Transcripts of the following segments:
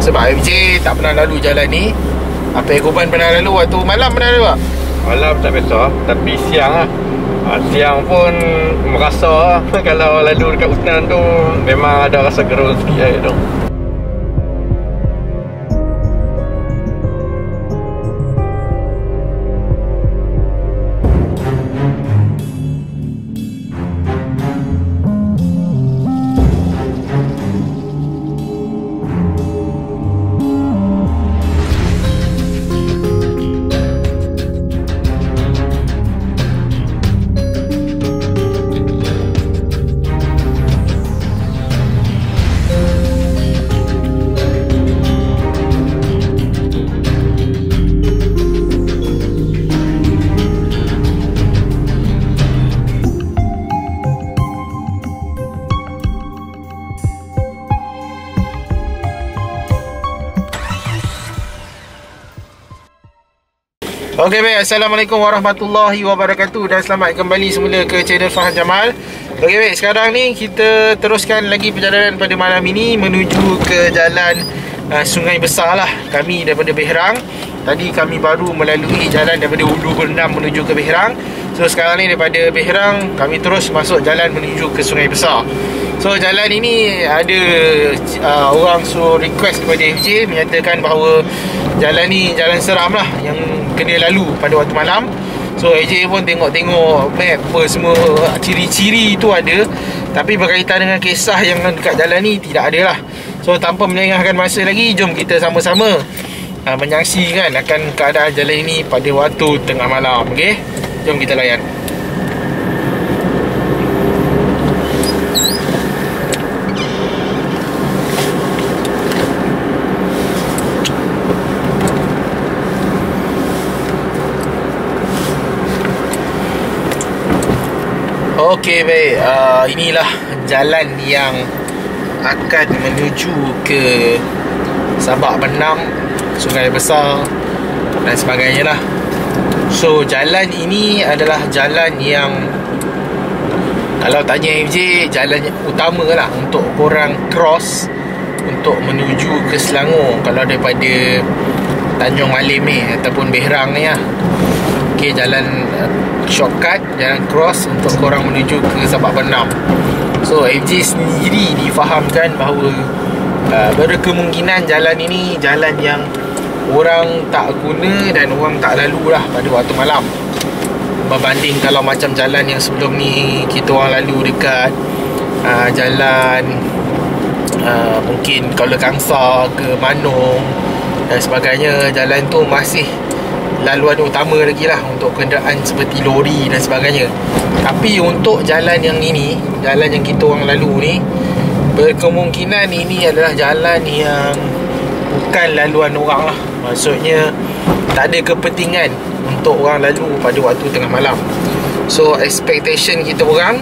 Sebab FJ tak pernah lalu jalan ni. Apa Egoban pernah lalu waktu malam pernah lalu tak? Malam tak biasa, tapi siang lah. Siang pun merasa kalau lalu dekat hutan tu memang ada rasa gerun sikit air tu. Okey baik, Assalamualaikum warahmatullahi wabarakatuh. Dan selamat kembali semula ke channel Fahad Jamal. Okey baik, sekarang ni kita teruskan lagi perjalanan pada malam ini menuju ke jalan Sungai Besar lah. Kami daripada Behrang. Tadi kami baru melalui jalan daripada Ulu Bernam menuju ke Behrang. So sekarang ni daripada Behrang kami terus masuk jalan menuju ke Sungai Besar. So jalan ini ada orang suruh request kepada FJ menyatakan bahawa jalan ni jalan seram lah yang kena lalu pada waktu malam. So AJ pun tengok-tengok map apa semua, ciri-ciri itu ada, tapi berkaitan dengan kisah yang dekat jalan ni tidak ada lah. So tanpa melengahkan masa lagi, jom kita sama-sama menyaksikan akan keadaan jalan ini pada waktu tengah malam. Okay, jom kita layan. Okey baik, inilah jalan yang akan menuju ke Sabak Benam, Sungai Besar dan sebagainya lah. So jalan ini adalah jalan yang, kalau tanya FJ, jalan utama lah untuk korang cross untuk menuju ke Selangor kalau daripada Tanjung Malim ni ataupun Behrang ni lah. Okay, jalan shortcut, jalan cross untuk korang menuju ke Sabak Benam. So FJ sendiri difahamkan bahawa berkemungkinan jalan ini jalan yang orang tak guna dan orang tak lalu lah pada waktu malam, berbanding kalau macam jalan yang sebelum ni kita orang lalu dekat jalan mungkin Kuala Kangsar ke Manong dan sebagainya. Jalan tu masih laluan utama lagi lah untuk kenderaan seperti lori dan sebagainya. Tapi untuk jalan yang ini, jalan yang kita orang lalu ni, berkemungkinan ini adalah jalan yang bukan laluan orang lah. Maksudnya tak ada kepentingan untuk orang lalu pada waktu tengah malam. So expectation kita orang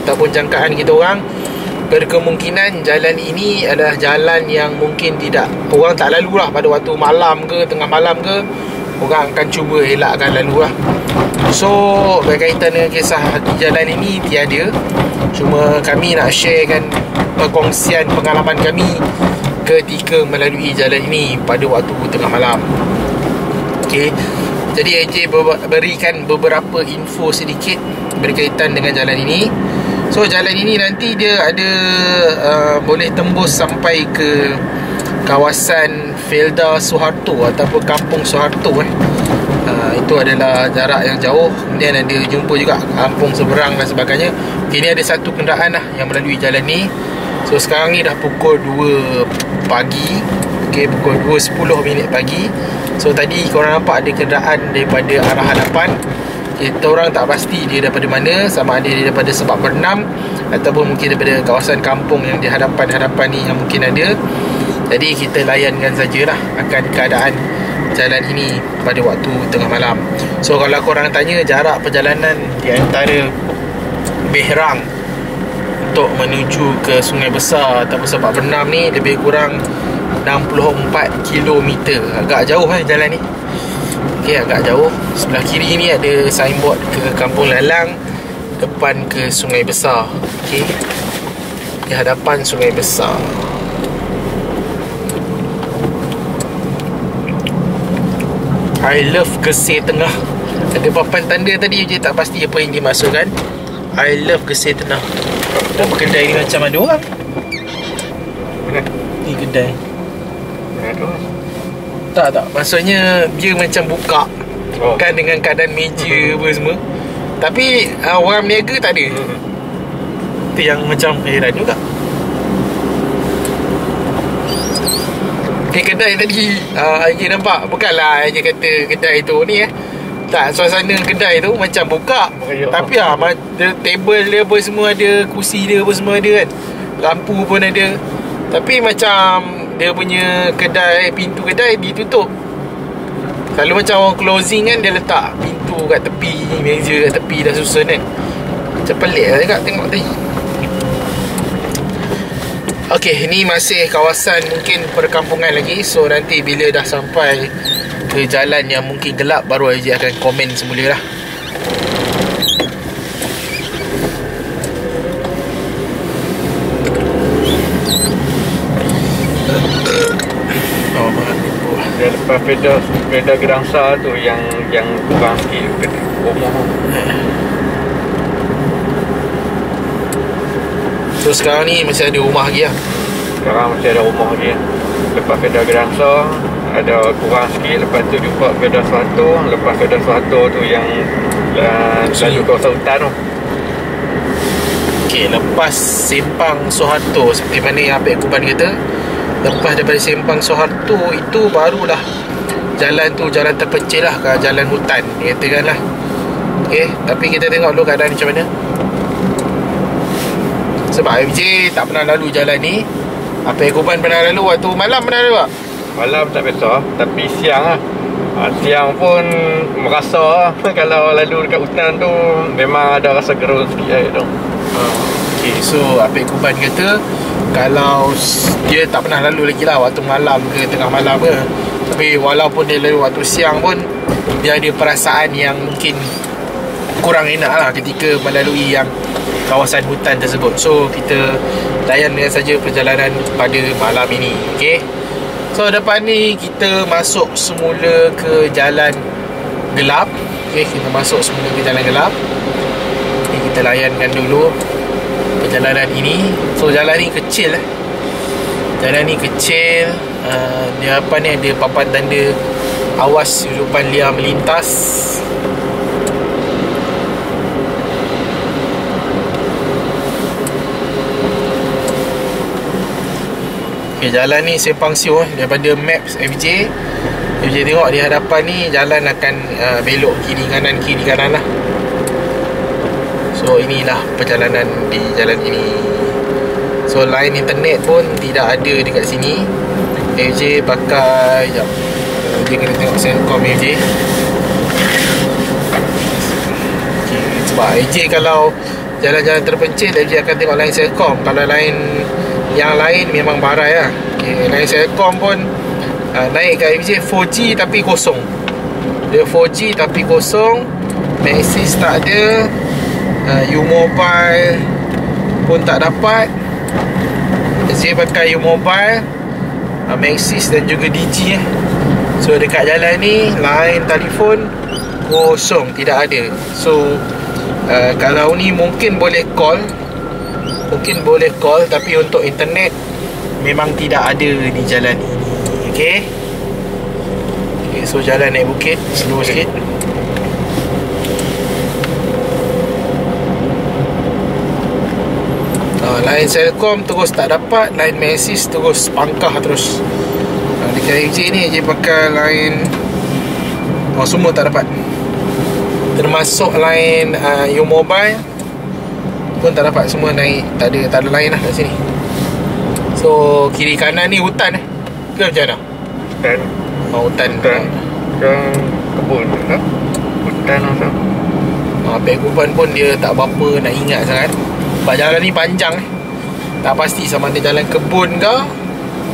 ataupun jangkaan kita orang, berkemungkinan jalan ini adalah jalan yang mungkin tidak, orang tak lalu lah pada waktu malam ke tengah malam ke. Orang akan cuba elakkan lalu lah. So berkaitan dengan kisah jalan ini tiada, cuma kami nak sharekan perkongsian pengalaman kami ketika melalui jalan ini pada waktu tengah malam. Okay, jadi AJ berikan beberapa info sedikit berkaitan dengan jalan ini. So jalan ini nanti dia ada boleh tembus sampai ke kawasan Felda Suharto ataupun Kampung Suharto. Itu adalah jarak yang jauh. Kemudian ada jumpa juga kampung seberang dan sebagainya. Okay, ini ada satu kenderaan lah yang melalui jalan ni. So sekarang ni dah pukul 2 pagi. Okay, pukul 2.10 pagi. So tadi korang nampak ada kenderaan daripada arah hadapan. Kita orang tak pasti dia daripada mana, sama ada dia daripada Sabak Benam ataupun mungkin daripada kawasan kampung yang di hadapan-hadapan ni yang mungkin ada. Jadi kita layankan sajalah akan keadaan jalan ini pada waktu tengah malam. So kalau korang tanya jarak perjalanan di antara Behrang untuk menuju ke Sungai Besar ataupun Sabak Benam ni, lebih kurang 64 km. Agak jauh jalan ni. Okay, agak jauh. Sebelah kiri ni ada signboard ke Kampung Lalang, depan ke Sungai Besar. Okay, di hadapan Sungai Besar. I love Gesir Tengah. Ada papan tanda tadi je tak pasti apa yang dimaksudkan. I love Gesir Tengah. Dan kedai ni macam ada orang. Mana? Ni kedai. Mana tu? Tak. Maksudnya dia macam buka. Kan dengan keadaan meja apa semua. Tapi orang berniaga tak ada. Itu yang macam heran juga. Kedai tadi Haji nampak. Bukanlah Haji kata kedai tu ni tak, suasana kedai tu macam buka. Tapi table dia apa semua ada, kursi dia apa semua ada kan, lampu pun ada. Tapi macam dia punya kedai, pintu kedai ditutup. Selalu macam orang closing kan, dia letak pintu kat tepi, meja kat tepi dah susun kan. Macam pelik lah juga tengok tadi. Okey, ni masih kawasan mungkin perkampungan lagi. So nanti bila dah sampai ke jalan yang mungkin gelap, baru Haji akan komen semula lah. Dia lepas peda Gerangsa tu yang kurang sikit rumah. So sekarang ni masih ada rumah lagi lah. Sekarang masih ada rumah lagi. Lepas peda Gerangsa ada kurang sikit. Lepas tu jumpa peda Selatu. Lepas peda Selatu tu yang lalu kawasan hutan tu. Okay, lepas Simpang Soeharto, seperti mana yang Abang Kuban kata, lepas daripada Simpang Soeharto itu barulah jalan tu jalan terpencil lah ke jalan hutan, dia katakan lah. Okay, tapi kita tengok dulu keadaan macam mana. Sebab FJ tak pernah lalu jalan ni. Abang Kuban pernah lalu waktu malam, pernah lalu tak? Malam tak biasa, tapi siang lah. Siang pun merasa kalau lalu dekat hutan tu memang ada rasa gerun sikit air tu. Okay, so Abang Kuban kata kalau dia tak pernah lalu lagi lah waktu malam ke tengah malam ke. Tapi walaupun dia lalu waktu siang pun, dia ada perasaan yang mungkin kurang enak lah ketika melalui yang kawasan hutan tersebut. So kita layankan saja perjalanan pada malam ini. Okay, so depan ni kita masuk semula ke jalan gelap. Okay, kita masuk semula ke jalan gelap. Okay, kita layankan dulu perjalanan ini. So jalan ni kecil Jalan ni kecil. Di depan ni ada papan tanda awas hidupan liar melintas. Okay, jalan ni Simpang Siu daripada maps FJ tengok di hadapan ni jalan akan belok kiri kanan lah. So inilah perjalanan di jalan ini. So line internet pun tidak ada dekat sini. FJ pakai, sekejap, dia kena tengok Selcom FJ. Okay, sebab FJ kalau jalan-jalan terpencil, FJ akan tengok line Selcom. Kalau line yang lain memang barai lah. Okay, line Selcom pun naik kat FJ 4G tapi kosong. Dia 4G tapi kosong. Maxis tak ada. U-Mobile pun tak dapat. FJ pakai U-Mobile, Maxis dan juga Digi. So dekat jalan ni line telefon kosong, tidak ada. So kalau ni mungkin boleh call, tapi untuk internet memang tidak ada di jalan ini. Okay, so jalan naik bukit, slow sikit. Line Selcom terus tak dapat, line Maxis terus pangkah terus. Dekat FJ ni je pakai line semua tak dapat. Termasuk line U-Mobile pun tak dapat, semua naik, tak ada line lah kat sini. So kiri kanan ni hutan ke macam mana? Hutan ke kebun ke? Hutan macam. Abang Kuban pun dia tak berapa nak ingat sangat. Sebab jalan ni panjang tak pasti sama ada jalan kebun ke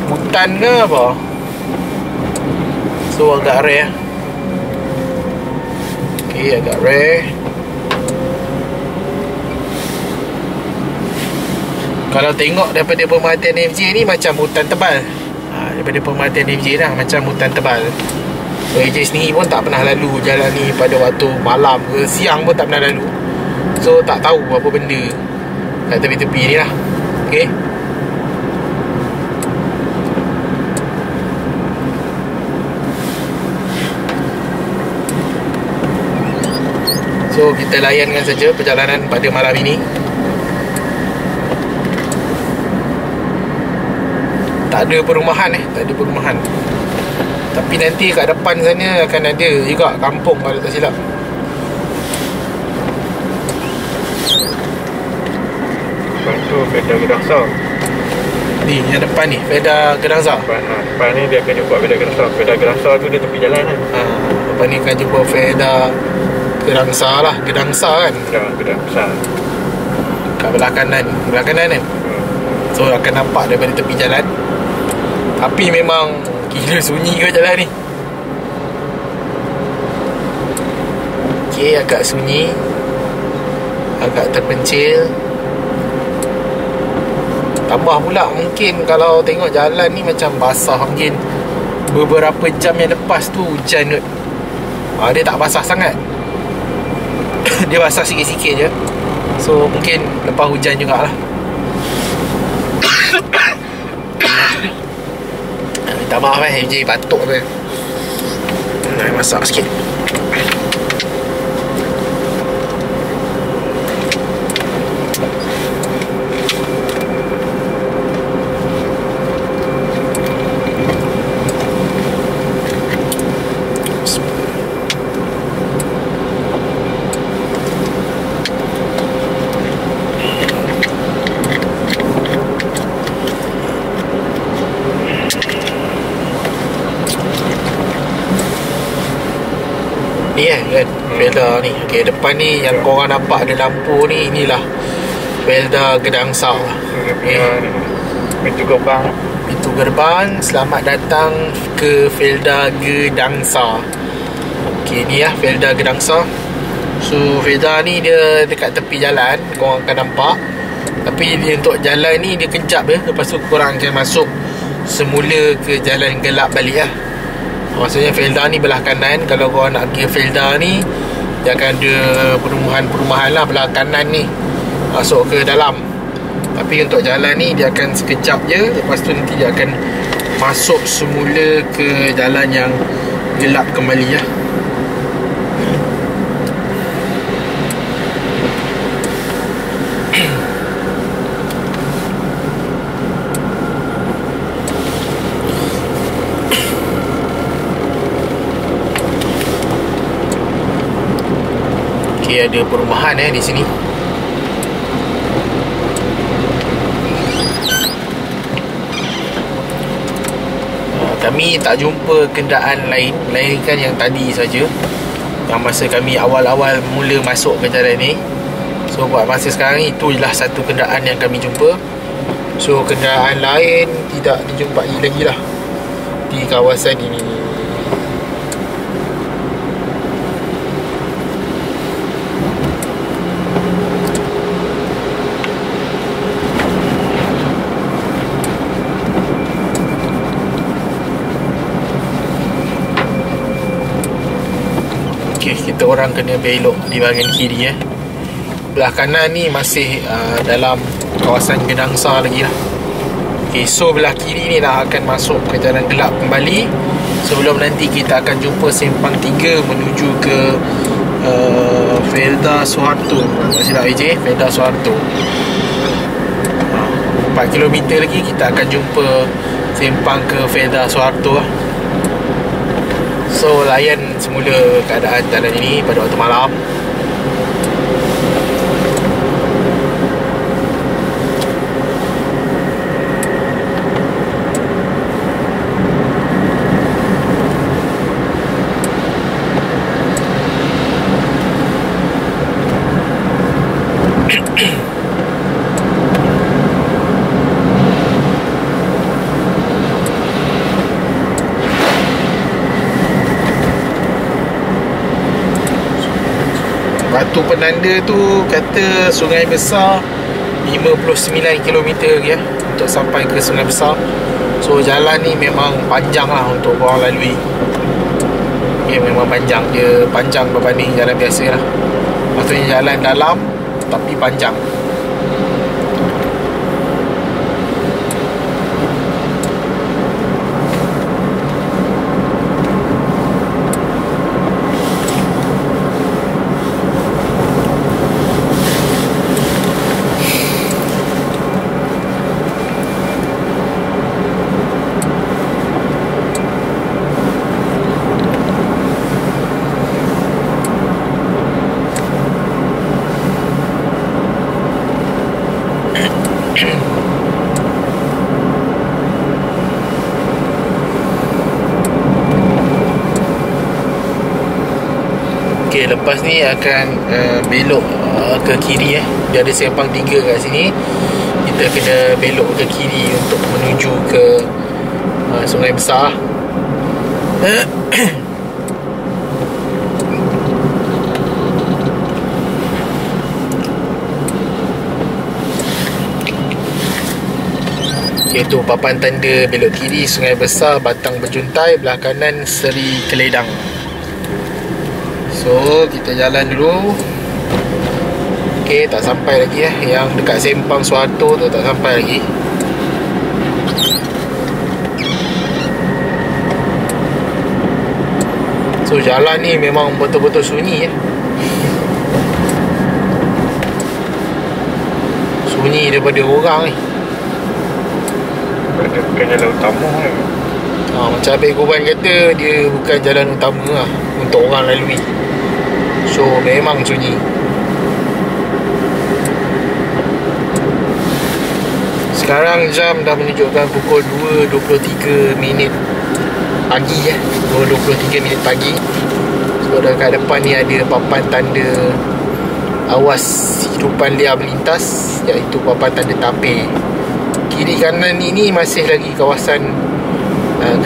hutan ke apa. So agak rare. Okay, agak rare. Kalau tengok daripada pemerhatian FJ ni macam hutan tebal. Daripada pemerhatian FJ dah macam hutan tebal. So AJ sendiri pun tak pernah lalu jalan ni pada waktu malam ke siang pun tak pernah lalu. So tak tahu apa benda kat tepi-tepi ni lah. Okay. So kita layankan saja perjalanan pada malam ini. Tak ada perumahan tak ada perumahan. Tapi nanti kat depan sana akan ada juga kampung kalau tak silap. Lepas tu Fedah Gedangsa. Ni yang depan ni Fedah Gedangsa. Depan ni dia akan jumpa Fedah Gedangsa. Fedah Gedangsa tu dia tepi jalan kan. Depan ni akan jumpa Fedah Gedangsa lah. Gedangsa kan. Gedangsa. Kat belah kanan kan. So akan nampak daripada tepi jalan. Tapi memang gila sunyi ke jalan ni. Okay, agak sunyi, agak terpencil. Tambah pula mungkin kalau tengok jalan ni macam basah. Mungkin beberapa jam yang lepas tu hujan kot. Dia tak basah sangat. Dia basah sikit-sikit je. So mungkin lepas hujan jugalah. Minta maaf MJ batuk tu. Nak masak sikit. Ni kan Felda ni. Okay, depan ni yang korang nampak ada lampu ni, inilah Felda Gedangsa. Pintu gerbang. Pintu gerbang. Selamat datang ke Felda Gedangsa. Okay, ni lah Felda Gedangsa. So Felda ni dia dekat tepi jalan, korang akan nampak. Tapi dia untuk jalan ni dia kejap je. Lepas tu korang akan masuk semula ke jalan gelap balik lah. Maksudnya Felda ni belah kanan. Kalau korang nak pergi Felda ni, dia akan ada perumahan-perumahan lah belah kanan ni, masuk ke dalam. Tapi untuk jalan ni dia akan sekejap je. Lepas tu nanti dia akan masuk semula ke jalan yang gelap kembali lah. Ada perumahan di sini. Kami tak jumpa kenderaan lain melainkan yang tadi saja, yang masa kami awal-awal mula masuk ke jalan ni. So buat masa sekarang ni, itulah satu kenderaan yang kami jumpa. So kenderaan lain tidak dijumpai lagi lah di kawasan ini. Kita orang kena belok di bahagian kiri Belah kanan ni masih dalam kawasan Gedangsa lagi lah. Okay, so belah kiri ni dah akan masuk ke jalan gelap kembali. Sebelum nanti kita akan jumpa simpang 3 menuju ke Felda Soeharto. Tak silap AJ, Felda Soeharto. 4 km lagi kita akan jumpa simpang ke Felda Soeharto lah. So layan semula keadaan jalan ini pada waktu malam. Batu penanda tu kata Sungai Besar 59 km lagi untuk sampai ke Sungai Besar. So jalan ni memang panjang lah untuk korang lalui. Okay, memang panjang. Dia panjang berbanding jalan biasa lah. Maksudnya jalan dalam tapi panjang. Okay, lepas ni akan belok ke kiri. Dia ada sempang 3 kat sini. Kita kena belok ke kiri untuk menuju ke Sungai Besar. Iaitu papan tanda belok kiri Sungai Besar, Batang Berjuntai, belah kanan Seri Keledang. So kita jalan dulu. Okay, tak sampai lagi yang dekat Sempang Suharto tu tak sampai lagi. So jalan ni memang betul-betul sunyi sunyi daripada orang ni. Bukan jalan utama kan. Macam Abang Goban kata, dia bukan jalan utama lah untuk orang lalui. So memang sunyi. Sekarang jam dah menunjukkan pukul 2.23 pagi 2.23 minit pagi. So dekat depan ni ada papan tanda awas hidupan liar melintas, iaitu papan tanda tapir. Kiri kanan ini masih lagi kawasan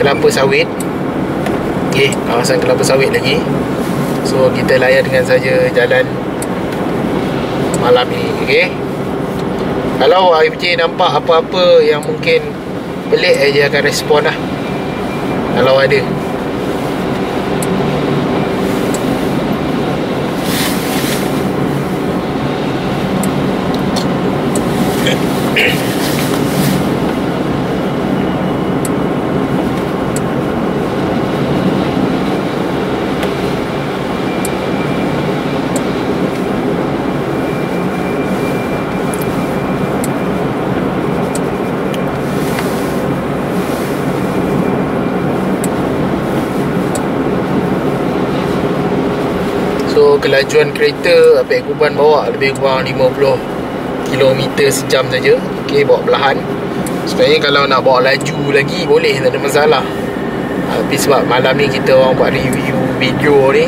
kelapa sawit. Okay, kawasan kelapa sawit lagi. So kita layan dengan saja jalan malam ni. Okay, kalau IFJ nampak apa-apa yang mungkin pelik, dia akan respon lah kalau ada. So kelajuan kereta Abang Kuban bawa lebih kurang 50 km sejam saja. Okay, bawa perlahan. Sebenarnya kalau nak bawa laju lagi boleh, tak ada masalah. Tapi sebab malam ni kita orang buat review video ni,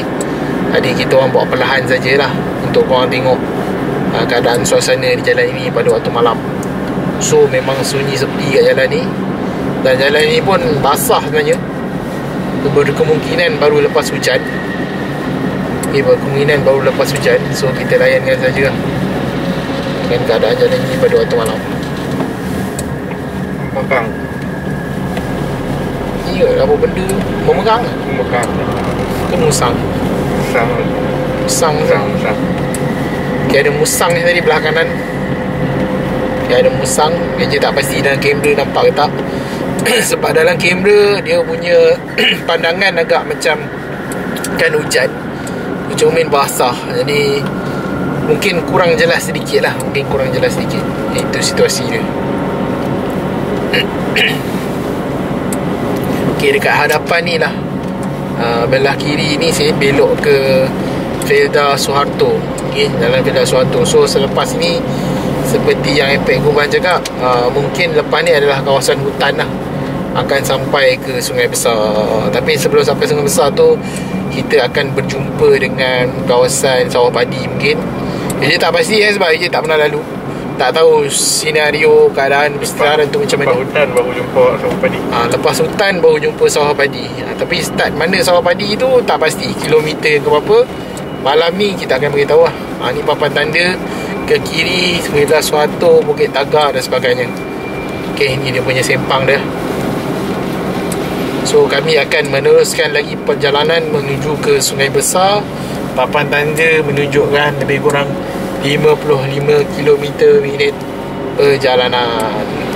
jadi kita orang bawa perlahan sajalah untuk korang tengok keadaan suasana di jalan ini pada waktu malam. So memang sunyi sepi kat jalan ni. Dan jalan ni pun basah sebenarnya. Berkemungkinan baru lepas hujan. Berkemungkinan baru lepas hujan. So kita layankan saja dengan keadaan jalan ni pada waktu malam. Mekang. Iya, apa benda memegang? Mekang. Ke musang? Musang. Okay, ada musang ni tadi belah kanan. Okay, ada musang. Dia tak pasti dalam kamera nampak ke tak. Sebab dalam kamera dia punya pandangan agak macam kan hujan, cermin basah, jadi mungkin kurang jelas sedikit lah. Itu situasi dia. Okay, dekat hadapan ni lah, belah kiri ni saya belok ke Felda Suharto. Okay, jalan Felda Suharto. So selepas ni, seperti yang Epic Goban cakap, mungkin lepas ni adalah kawasan hutan lah, akan sampai ke Sungai Besar. Tapi sebelum sampai Sungai Besar tu, kita akan berjumpa dengan kawasan sawah padi mungkin. Dia tak pasti sebab dia tak pernah lalu, tak tahu senario keadaan persekitaran tu macam mana. Lepas hutan baru jumpa sawah padi. Lepas hutan baru jumpa sawah padi. Tapi start mana sawah padi tu tak pasti, kilometer ke berapa. Malam ni kita akan beritahu lah. Ni papan tanda ke kiri Felda Suharto, Bukit Tagar dan sebagainya. Okay, ni dia punya sempang dia. So kami akan meneruskan lagi perjalanan menuju ke Sungai Besar. Papan tanda menunjukkan lebih kurang 55 km minit perjalanan.